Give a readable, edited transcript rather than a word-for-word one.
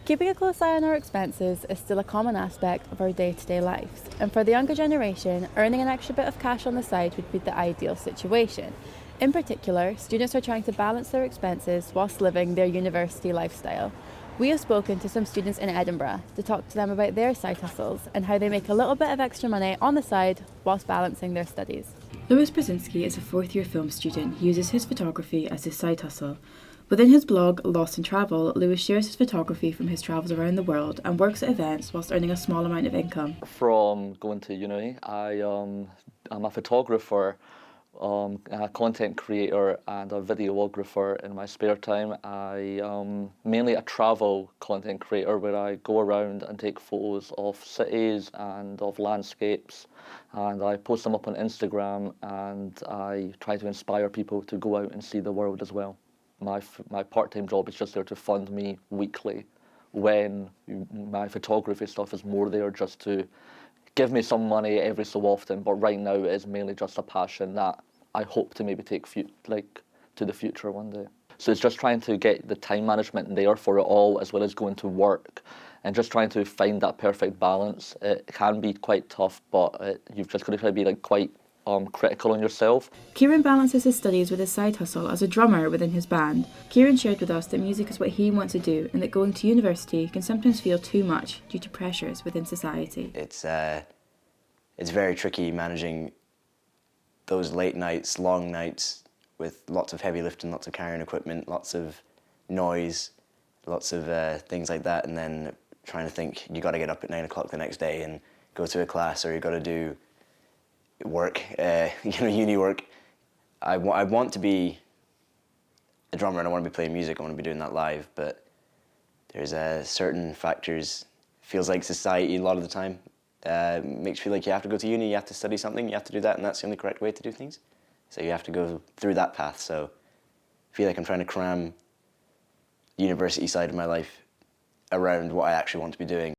Keeping a close eye on our expenses is still a common aspect of our day-to-day lives, and for the younger generation, earning an extra bit of cash on the side would be the ideal situation. In particular, students are trying to balance their expenses whilst living their university lifestyle. We have spoken to some students in Edinburgh to talk to them about their side hustles and how they make a little bit of extra money on the side whilst balancing their studies. Lewis Brzezinski is a fourth-year film student. He uses his photography as his side hustle. Within his blog, Lost in Travel, Lewis shares his photography from his travels around the world and works at events whilst earning a small amount of income. From going to uni, I'm a photographer, a content creator and a videographer in my spare time. Mainly a travel content creator where I go around and take photos of cities and of landscapes, and I post them up on Instagram, and I try to inspire people to go out and see the world as well. My part-time job is just there to fund me weekly, when my photography stuff is more there just to give me some money every so often, but right now it is mainly just a passion that I hope to maybe take to the future one day. So it's just trying to get the time management there for it all, as well as going to work, and just trying to find that perfect balance. It can be quite tough, but you've just got to try to be quite critical on yourself. Ciaran balances his studies with his side hustle as a drummer within his band. Ciaran shared with us that music is what he wants to do and that going to university can sometimes feel too much due to pressures within society. It's very tricky managing those late nights, long nights with lots of heavy lifting, lots of carrying equipment, lots of noise, lots of things like that, and then trying to think you got to get up at 9 o'clock the next day and go to a class, or you got to do work, uni work. I want to be a drummer and I want to be playing music. I want to be doing that live, but there's certain factors. Feels like society a lot of the time makes you feel like you have to go to uni, you have to study something, you have to do that, and that's the only correct way to do things. So you have to go through that path. So I feel like I'm trying to cram the university side of my life around what I actually want to be doing.